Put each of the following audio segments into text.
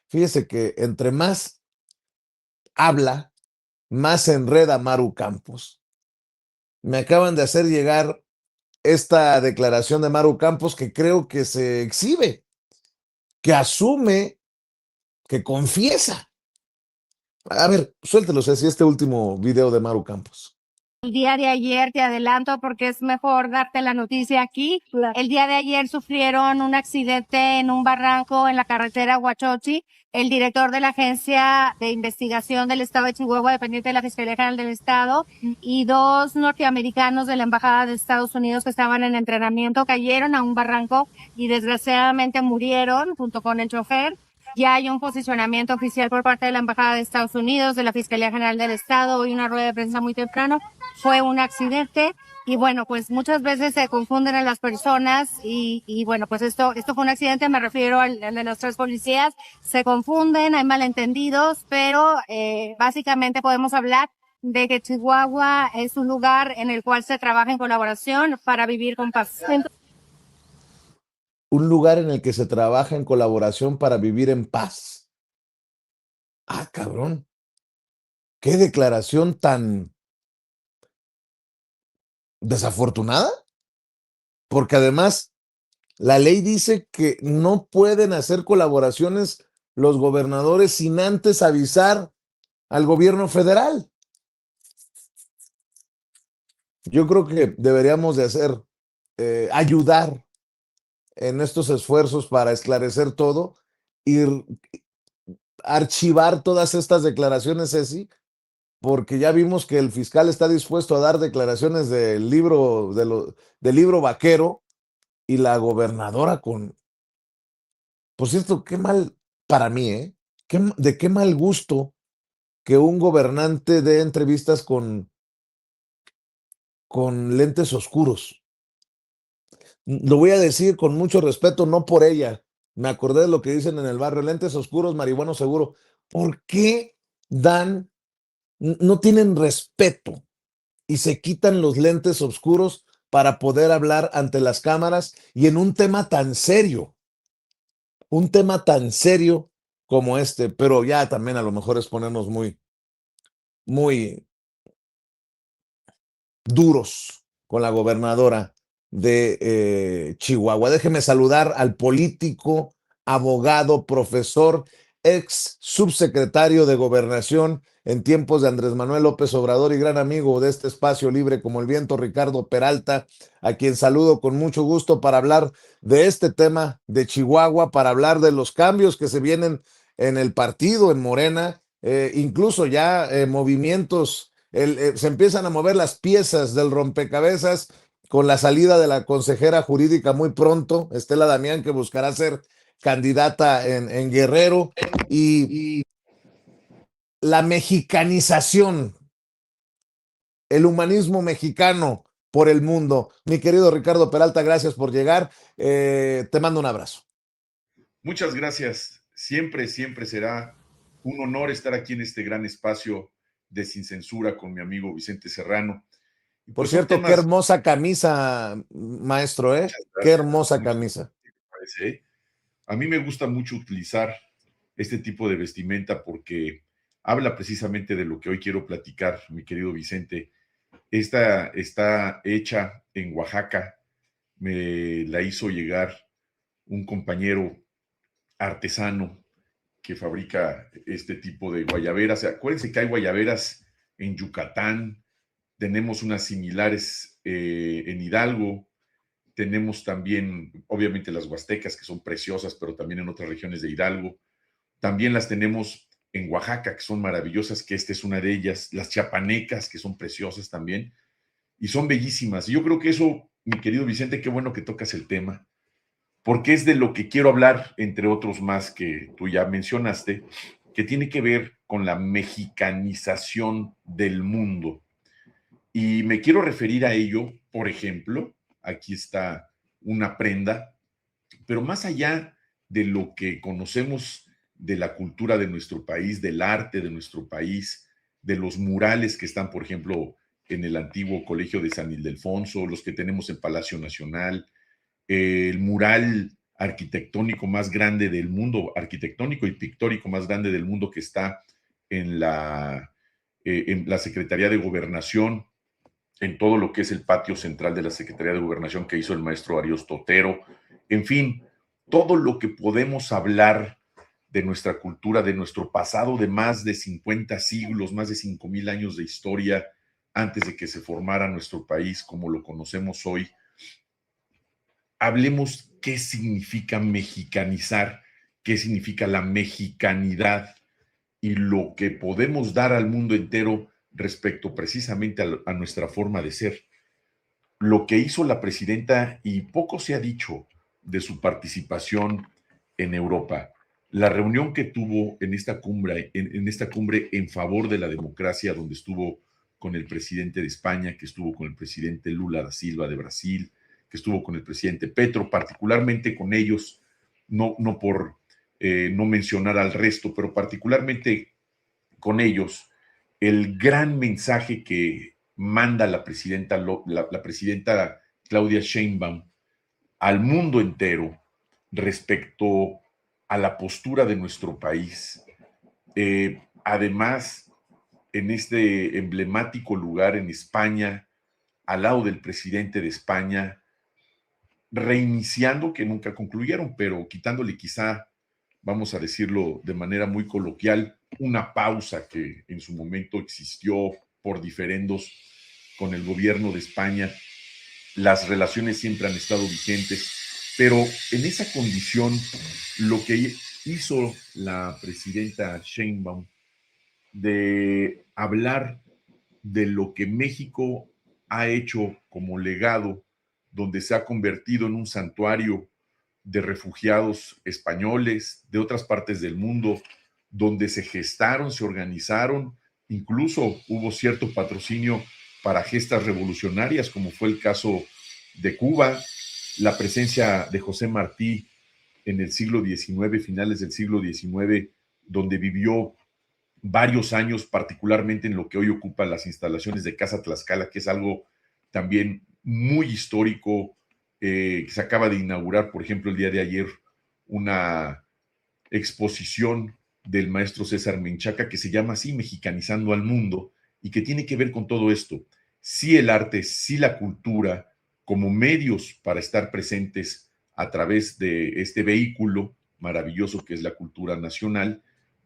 Fíjese que entre más habla, más se enreda Maru Campos. Me acaban de hacer llegar esta declaración de Maru Campos que creo que se exhibe, que asume, que confiesa. A ver, suéltelos así este último video de Maru Campos. El día de ayer, te adelanto porque es mejor darte la noticia aquí. Claro. El día de ayer sufrieron un accidente en un barranco en la carretera Huachochi. El director de la Agencia de Investigación del Estado de Chihuahua, dependiente de la Fiscalía General del Estado, y dos norteamericanos de la Embajada de Estados Unidos que estaban en entrenamiento cayeron a un barranco y desgraciadamente murieron junto con el chofer. Ya hay un posicionamiento oficial por parte de la Embajada de Estados Unidos, de la Fiscalía General del Estado, hoy una rueda de prensa muy temprano. Fue un accidente y bueno, pues muchas veces se confunden a las personas y bueno, pues esto fue un accidente, me refiero al de los tres policías, se confunden, hay malentendidos, pero básicamente podemos hablar de que Chihuahua es un lugar en el cual se trabaja en colaboración para vivir con paz. Un lugar en el que se trabaja en colaboración para vivir en paz. Ah, cabrón. Qué declaración tan desafortunada. Porque además la ley dice que no pueden hacer colaboraciones los gobernadores sin antes avisar al gobierno federal. Yo creo que deberíamos de hacer, ayudar en estos esfuerzos para esclarecer todo y archivar todas estas declaraciones, Ceci, porque ya vimos que el fiscal está dispuesto a dar declaraciones del libro, del libro vaquero y la gobernadora con, por cierto, qué mal para mí, ¿eh? De qué mal gusto que un gobernante dé entrevistas con lentes oscuros. Lo voy a decir con mucho respeto, no por ella. Me acordé de lo que dicen en el barrio, lentes oscuros, marihuano seguro. ¿Por qué no tienen respeto y se quitan los lentes oscuros para poder hablar ante las cámaras y en un tema tan serio como este? Pero ya también a lo mejor es ponernos muy, muy duros con la gobernadora de Chihuahua. Déjeme saludar al político, abogado, profesor, ex subsecretario de Gobernación en tiempos de Andrés Manuel López Obrador y gran amigo de este espacio libre como el viento, Ricardo Peralta, a quien saludo con mucho gusto para hablar de este tema de Chihuahua, para hablar de los cambios que se vienen en el partido, en Morena, incluso ya movimientos se empiezan a mover las piezas del rompecabezas con la salida de la consejera jurídica muy pronto, Estela Damián, que buscará ser candidata en Guerrero, y la mexicanización, el humanismo mexicano por el mundo. Mi querido Ricardo Peralta, gracias por llegar. Te mando un abrazo. Muchas gracias. Siempre, siempre será un honor estar aquí en este gran espacio de Sin Censura con mi amigo Vicente Serrano. Y Por pues son cierto, temas... qué hermosa camisa, maestro, ¿eh? Qué hermosa camisa. Parece. A mí me gusta mucho utilizar este tipo de vestimenta porque habla precisamente de lo que hoy quiero platicar, mi querido Vicente. Esta está hecha en Oaxaca, me la hizo llegar un compañero artesano que fabrica este tipo de guayaberas. Acuérdense que hay guayaberas en Yucatán, tenemos unas similares en Hidalgo, tenemos también, obviamente, las huastecas, que son preciosas, pero también en otras regiones de Hidalgo. También las tenemos en Oaxaca, que son maravillosas, que esta es una de ellas. Las chiapanecas, que son preciosas también, y son bellísimas. Y yo creo que eso, mi querido Vicente, qué bueno que tocas el tema, porque es de lo que quiero hablar, entre otros más que tú ya mencionaste, que tiene que ver con la mexicanización del mundo. Y me quiero referir a ello, por ejemplo, aquí está una prenda, pero más allá de lo que conocemos de la cultura de nuestro país, del arte de nuestro país, de los murales que están, por ejemplo, en el antiguo Colegio de San Ildefonso, los que tenemos en Palacio Nacional, el mural arquitectónico más grande del mundo, arquitectónico y pictórico más grande del mundo, que está en la Secretaría de Gobernación, en todo lo que es el patio central de la Secretaría de Gobernación que hizo el maestro Ariosto Otero. En fin, todo lo que podemos hablar de nuestra cultura, de nuestro pasado de más de 50 siglos, más de 5,000 años de historia, antes de que se formara nuestro país como lo conocemos hoy. Hablemos qué significa mexicanizar, qué significa la mexicanidad y lo que podemos dar al mundo entero respecto precisamente a nuestra forma de ser. Lo que hizo la presidenta, y poco se ha dicho de su participación en Europa, la reunión que tuvo en esta cumbre, en favor de la democracia, donde estuvo con el presidente de España, que estuvo con el presidente Lula da Silva de Brasil, que estuvo con el presidente Petro, particularmente con ellos, no por no mencionar al resto, pero particularmente con ellos, el gran mensaje que manda la presidenta Claudia Sheinbaum al mundo entero respecto a la postura de nuestro país. Además, en este emblemático lugar en España, al lado del presidente de España, reiniciando, que nunca concluyeron, pero quitándole quizá, vamos a decirlo de manera muy coloquial, una pausa que en su momento existió por diferendos con el gobierno de España. Las relaciones siempre han estado vigentes, pero en esa condición, lo que hizo la presidenta Sheinbaum de hablar de lo que México ha hecho como legado, donde se ha convertido en un santuario de refugiados españoles de otras partes del mundo, donde se gestaron, se organizaron, incluso hubo cierto patrocinio para gestas revolucionarias, como fue el caso de Cuba, la presencia de José Martí en el siglo XIX, finales del siglo XIX, donde vivió varios años, particularmente en lo que hoy ocupa las instalaciones de Casa Tlaxcala, que es algo también muy histórico. Se acaba de inaugurar, por ejemplo, el día de ayer, una exposición del maestro César Menchaca que se llama así, Mexicanizando al Mundo, y que tiene que ver con todo esto. Sí el arte, sí la cultura, como medios para estar presentes a través de este vehículo maravilloso que es la cultura nacional,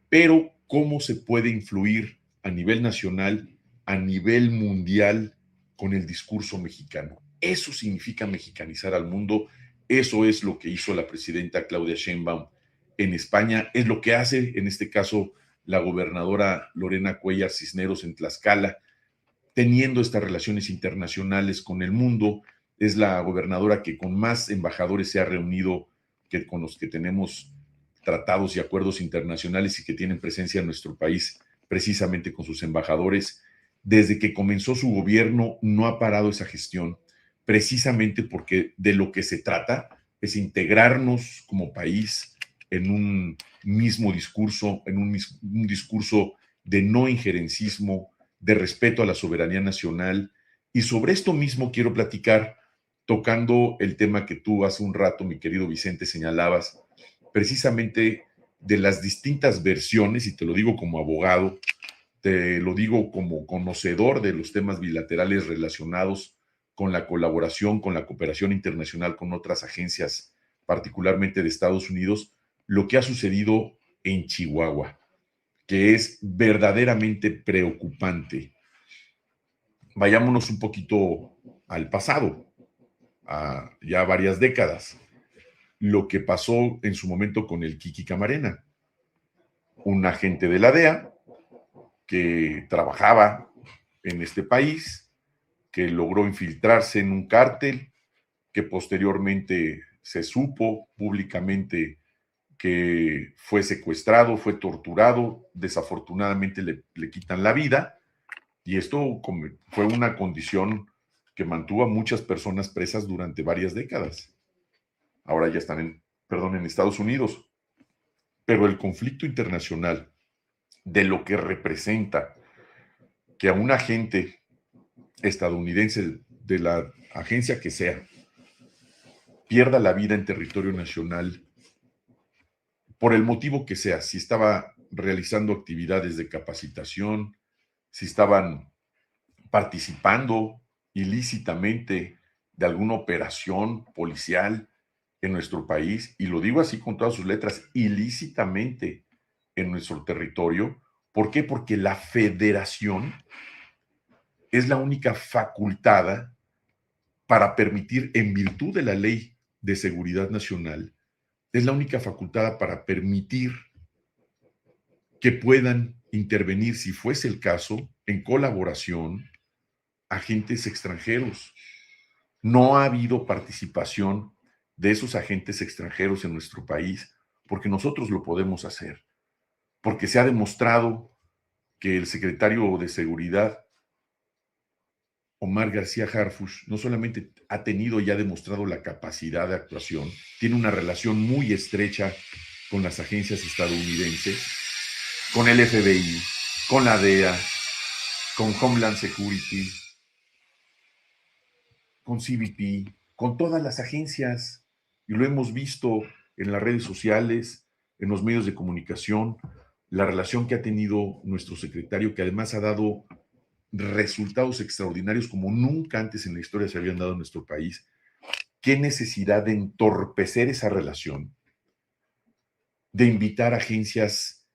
pero cómo se puede influir a nivel nacional, a nivel mundial, con el discurso mexicano. Eso significa mexicanizar al mundo. Eso es lo que hizo la presidenta Claudia Sheinbaum en España. Es lo que hace, en este caso, la gobernadora Lorena Cuellar Cisneros en Tlaxcala, teniendo estas relaciones internacionales con el mundo. Es la gobernadora que con más embajadores se ha reunido, que con los que tenemos tratados y acuerdos internacionales y que tienen presencia en nuestro país, precisamente con sus embajadores. Desde que comenzó su gobierno no ha parado esa gestión, precisamente porque de lo que se trata es integrarnos como país en un mismo discurso, en un discurso de no injerencismo, de respeto a la soberanía nacional. Y sobre esto mismo quiero platicar, tocando el tema que tú hace un rato, mi querido Vicente, señalabas, precisamente de las distintas versiones, y te lo digo como abogado, te lo digo como conocedor de los temas bilaterales relacionados con la colaboración, con la cooperación internacional con otras agencias, particularmente de Estados Unidos, lo que ha sucedido en Chihuahua, que es verdaderamente preocupante. Vayámonos un poquito al pasado, a ya varias décadas. Lo que pasó en su momento con el Kiki Camarena, un agente de la DEA que trabajaba en este país, que logró infiltrarse en un cártel, que posteriormente se supo públicamente que fue secuestrado, fue torturado, desafortunadamente le quitan la vida, y esto fue una condición que mantuvo a muchas personas presas durante varias décadas. Ahora ya están en Estados Unidos. Pero el conflicto internacional de lo que representa que a un agente estadounidense de la agencia que sea pierda la vida en territorio nacional por el motivo que sea, si estaba realizando actividades de capacitación, si estaban participando ilícitamente de alguna operación policial en nuestro país, y lo digo así con todas sus letras, ilícitamente en nuestro territorio. ¿Por qué? Porque la federación es la única facultada para permitir, en virtud de la Ley de Seguridad Nacional, es la única facultada para permitir que puedan intervenir, si fuese el caso, en colaboración, agentes extranjeros. No ha habido participación de esos agentes extranjeros en nuestro país porque nosotros lo podemos hacer, porque se ha demostrado que el secretario de Seguridad, Omar García Harfuch, no solamente ha tenido y ha demostrado la capacidad de actuación, tiene una relación muy estrecha con las agencias estadounidenses, con el FBI, con la DEA, con Homeland Security, con CBP, con todas las agencias, y lo hemos visto en las redes sociales, en los medios de comunicación, la relación que ha tenido nuestro secretario, que además ha dado resultados extraordinarios como nunca antes en la historia se habían dado en nuestro país. ¿Qué necesidad de entorpecer esa relación? De invitar agencias,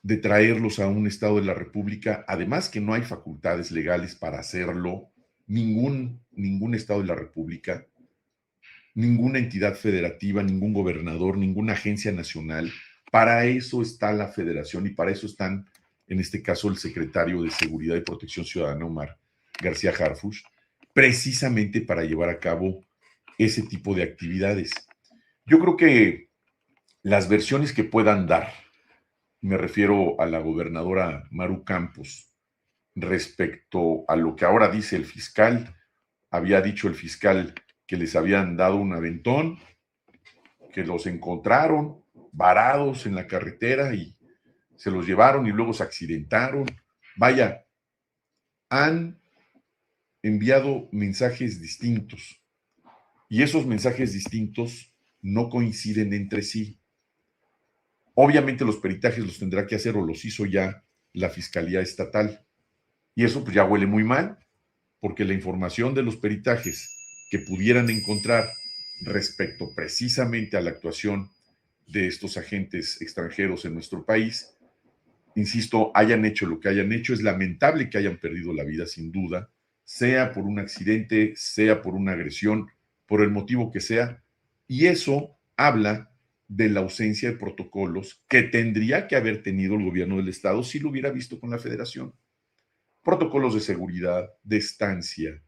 de traerlos a un estado de la República, además que no hay facultades legales para hacerlo, ningún estado de la República, ninguna entidad federativa, ningún gobernador, ninguna agencia nacional. Para eso está la federación y para eso están, en este caso, el secretario de Seguridad y Protección Ciudadana, Omar García Harfuch, precisamente para llevar a cabo ese tipo de actividades. Yo creo que las versiones que puedan dar, me refiero a la gobernadora Maru Campos, respecto a lo que ahora dice el fiscal. Había dicho el fiscal que les habían dado un aventón, que los encontraron varados en la carretera y se los llevaron y luego se accidentaron. Vaya, han enviado mensajes distintos y esos mensajes distintos no coinciden entre sí. Obviamente los peritajes los tendrá que hacer o los hizo ya la Fiscalía Estatal. Y eso pues ya huele muy mal, porque la información de los peritajes que pudieran encontrar respecto precisamente a la actuación de estos agentes extranjeros en nuestro país, insisto, hayan hecho lo que hayan hecho, es lamentable que hayan perdido la vida sin duda, sea por un accidente, sea por una agresión, por el motivo que sea, y eso habla de la ausencia de protocolos que tendría que haber tenido el gobierno del estado si lo hubiera visto con la federación. Protocolos de seguridad, de estancia,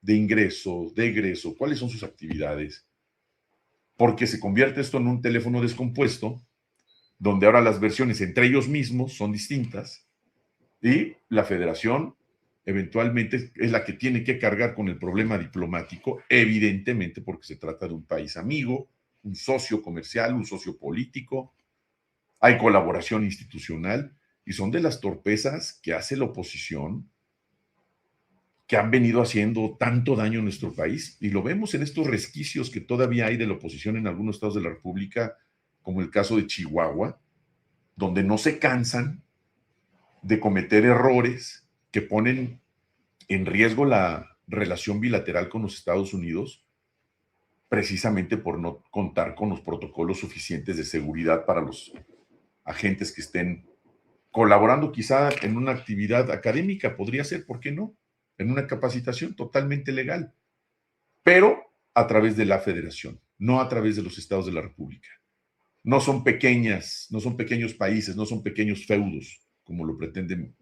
de ingreso, de egreso, cuáles son sus actividades, porque se convierte esto en un teléfono descompuesto, donde ahora las versiones entre ellos mismos son distintas, y la federación eventualmente es la que tiene que cargar con el problema diplomático, evidentemente porque se trata de un país amigo, un socio comercial, un socio político, hay colaboración institucional, y son de las torpezas que hace la oposición, que han venido haciendo tanto daño en nuestro país, y lo vemos en estos resquicios que todavía hay de la oposición en algunos estados de la República, como el caso de Chihuahua, donde no se cansan de cometer errores que ponen en riesgo la relación bilateral con los Estados Unidos, precisamente por no contar con los protocolos suficientes de seguridad para los agentes que estén colaborando quizá en una actividad académica, podría ser, ¿por qué no? En una capacitación totalmente legal, pero a través de la federación, no a través de los estados de la República. No son pequeñas, no son pequeños países, no son pequeños feudos, como lo pretenden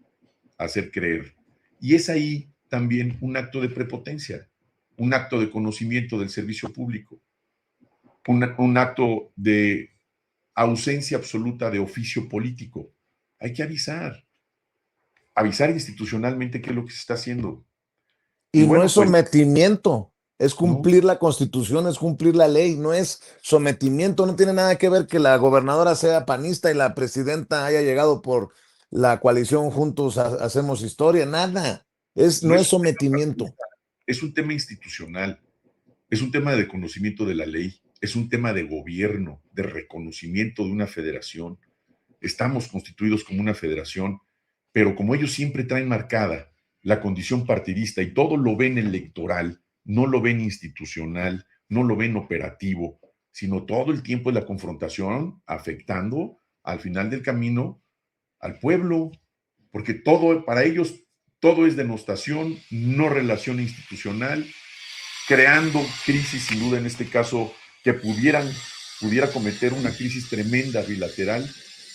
hacer creer. Y es ahí también un acto de prepotencia, un acto de conocimiento del servicio público, un acto de ausencia absoluta de oficio político. Hay que avisar institucionalmente qué es lo que se está haciendo. Y bueno, no es sometimiento, es cumplir la Constitución, es cumplir la ley, no es sometimiento, no tiene nada que ver que la gobernadora sea panista y la presidenta haya llegado por la coalición Juntos Hacemos Historia, nada, no es sometimiento. Es un tema institucional. Es un tema de conocimiento de la ley, es un tema de gobierno, de reconocimiento de una federación. Estamos constituidos como una federación, pero como ellos siempre traen marcada la condición partidista y todo lo ven electoral, no lo ven institucional, no lo ven operativo, sino todo el tiempo es la confrontación afectando al final del camino al pueblo, porque todo, para ellos, todo es denostación, no relación institucional, creando crisis, sin duda, en este caso, que pudiera cometer una crisis tremenda bilateral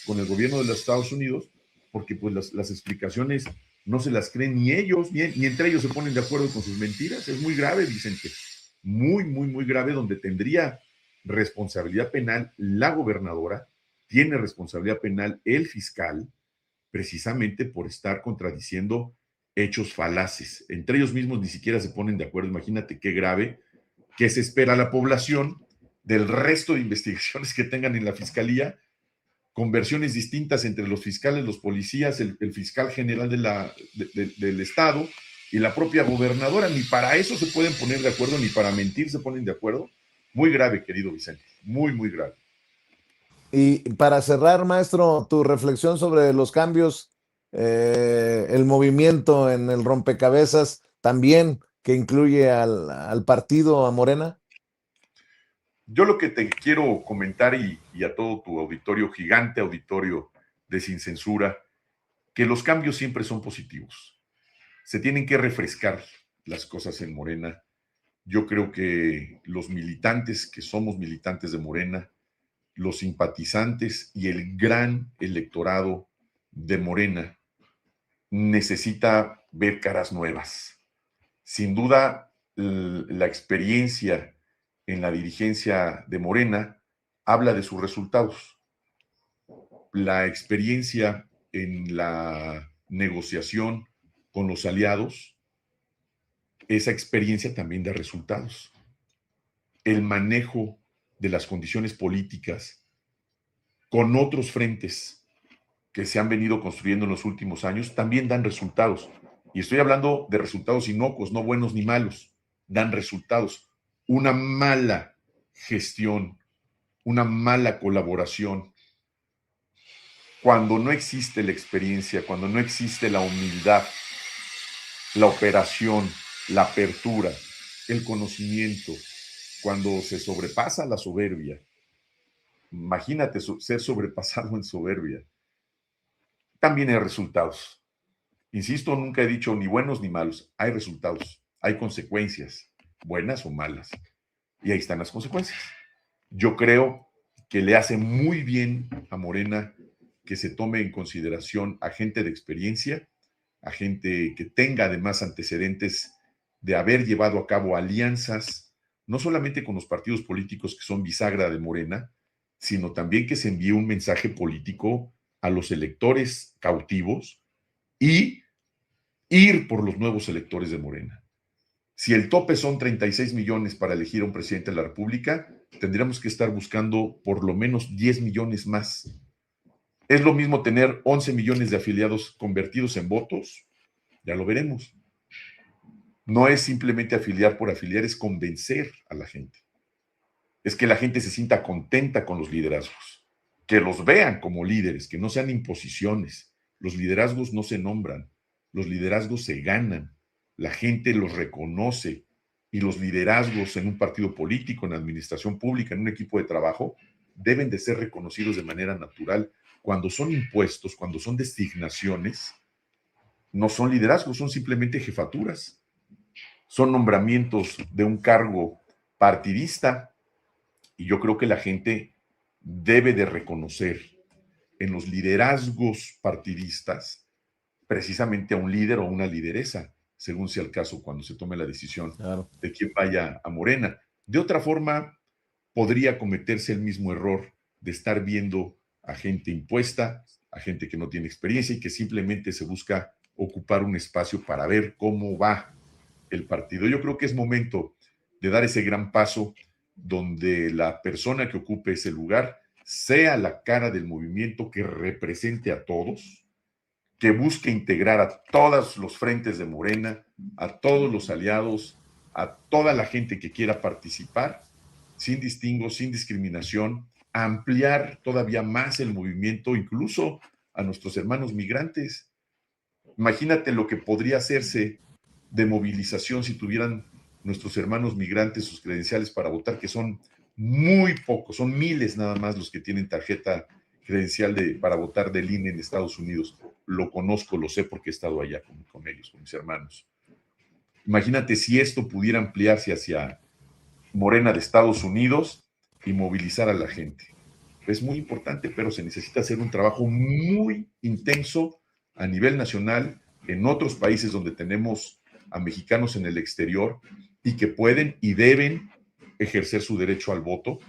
con el gobierno de los Estados Unidos, porque pues las explicaciones no se las creen ni ellos, ni entre ellos se ponen de acuerdo con sus mentiras. Es muy grave, Vicente, muy grave, donde tendría responsabilidad penal la gobernadora, tiene responsabilidad penal el fiscal, precisamente por estar contradiciendo hechos falaces. Entre ellos mismos ni siquiera se ponen de acuerdo. Imagínate qué grave, que se espera la población del resto de investigaciones que tengan en la fiscalía, con versiones distintas entre los fiscales, los policías, el fiscal general del estado y la propia gobernadora. Ni para eso se pueden poner de acuerdo, ni para mentir se ponen de acuerdo. Muy grave, querido Vicente, muy grave. Y para cerrar, maestro, tu reflexión sobre los cambios, el movimiento en el rompecabezas también que incluye al partido, a Morena. Yo lo que te quiero comentar y a todo tu auditorio, gigante auditorio de Sin Censura, que los cambios siempre son positivos. Se tienen que refrescar las cosas en Morena. Yo creo que los militantes, que somos militantes de Morena, los simpatizantes y el gran electorado de Morena necesita ver caras nuevas. Sin duda, la experiencia en la dirigencia de Morena habla de sus resultados. La experiencia en la negociación con los aliados, esa experiencia también da resultados. El manejo de las condiciones políticas con otros frentes que se han venido construyendo en los últimos años también dan resultados. Y estoy hablando de resultados inocuos, no buenos ni malos, dan resultados. Una mala gestión, una mala colaboración, cuando no existe la experiencia, cuando no existe la humildad, la operación, la apertura, el conocimiento, cuando se sobrepasa la soberbia, imagínate ser sobrepasado en soberbia, también hay resultados. Insisto, nunca he dicho ni buenos ni malos, hay resultados, hay consecuencias, buenas o malas, y ahí están las consecuencias. Yo creo que le hace muy bien a Morena que se tome en consideración a gente de experiencia, a gente que tenga además antecedentes de haber llevado a cabo alianzas, no solamente con los partidos políticos que son bisagra de Morena, sino también que se envíe un mensaje político a los electores cautivos y ir por los nuevos electores de Morena. Si el tope son 36 millones para elegir a un presidente de la República, tendríamos que estar buscando por lo menos 10 millones más. ¿Es lo mismo tener 11 millones de afiliados convertidos en votos? Ya lo veremos. No es simplemente afiliar por afiliar, es convencer a la gente. Es que la gente se sienta contenta con los liderazgos, que los vean como líderes, que no sean imposiciones. Los liderazgos no se nombran, los liderazgos se ganan, la gente los reconoce, y los liderazgos en un partido político, en administración pública, en un equipo de trabajo, deben de ser reconocidos de manera natural. Cuando son impuestos, cuando son designaciones, no son liderazgos, son simplemente jefaturas. Son nombramientos de un cargo partidista, y yo creo que la gente debe de reconocer en los liderazgos partidistas precisamente a un líder o una lideresa, según sea el caso cuando se tome la decisión de quién vaya a Morena. De otra forma, podría cometerse el mismo error de estar viendo a gente impuesta, a gente que no tiene experiencia y que simplemente se busca ocupar un espacio para ver cómo va el partido. Yo creo que es momento de dar ese gran paso donde la persona que ocupe ese lugar sea la cara del movimiento, que represente a todos, que busque integrar a todos los frentes de Morena, a todos los aliados, a toda la gente que quiera participar, sin distingo, sin discriminación, a ampliar todavía más el movimiento, incluso a nuestros hermanos migrantes. Imagínate lo que podría hacerse de movilización si tuvieran nuestros hermanos migrantes sus credenciales para votar, que son muy pocos, son miles nada más los que tienen tarjeta credencial para votar del INE en Estados Unidos. Lo conozco, lo sé porque he estado allá con ellos, con mis hermanos. Imagínate si esto pudiera ampliarse hacia Morena de Estados Unidos y movilizar a la gente. Es muy importante, pero se necesita hacer un trabajo muy intenso a nivel nacional, en otros países donde tenemos a mexicanos en el exterior y que pueden y deben ejercer su derecho al voto.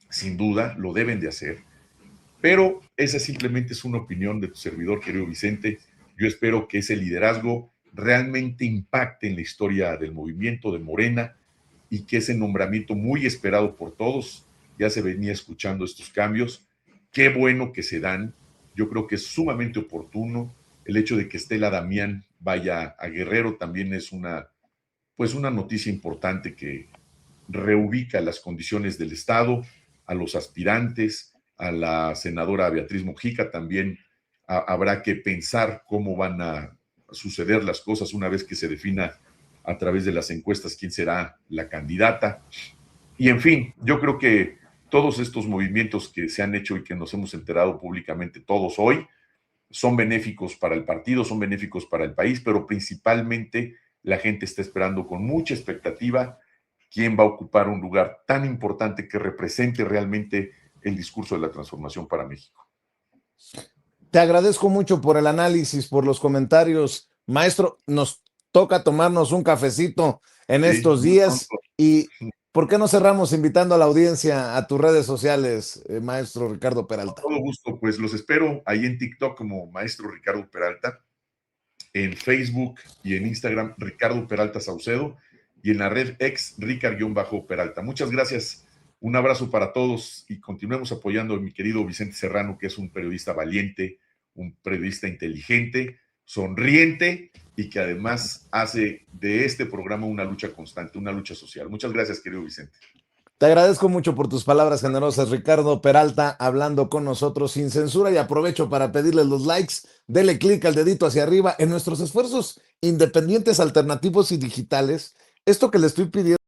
Sin duda, lo deben de hacer. Pero esa simplemente es una opinión de tu servidor, querido Vicente. Yo espero que ese liderazgo realmente impacte en la historia del movimiento de Morena y que ese nombramiento muy esperado por todos, ya se venía escuchando estos cambios, qué bueno que se dan. Yo creo que es sumamente oportuno. El hecho de que Estela Damián vaya a Guerrero también es una noticia importante que reubica las condiciones del Estado, a los aspirantes, a la senadora Beatriz Mujica también habrá que pensar cómo van a suceder las cosas una vez que se defina a través de las encuestas quién será la candidata. Y en fin, yo creo que todos estos movimientos que se han hecho y que nos hemos enterado públicamente todos hoy son benéficos para el partido, son benéficos para el país, pero principalmente la gente está esperando con mucha expectativa quién va a ocupar un lugar tan importante que represente realmente el discurso de la transformación para México. Te agradezco mucho por el análisis, por los comentarios. Maestro, nos toca tomarnos un cafecito en estos días. ¿Y por qué no cerramos invitando a la audiencia a tus redes sociales, maestro Ricardo Peralta? Con todo gusto, pues los espero ahí en TikTok como maestro Ricardo Peralta, en Facebook y en Instagram Ricardo Peralta Saucedo y en la red ex Ricard-Peralta. Muchas gracias, un abrazo para todos y continuemos apoyando a mi querido Vicente Serrano, que es un periodista valiente, un periodista inteligente, sonriente y que además hace de este programa una lucha constante, una lucha social. Muchas gracias, querido Vicente. Te agradezco mucho por tus palabras generosas, Ricardo Peralta, hablando con nosotros sin censura, y aprovecho para pedirles los likes, dele clic al dedito hacia arriba en nuestros esfuerzos independientes, alternativos y digitales. Esto que le estoy pidiendo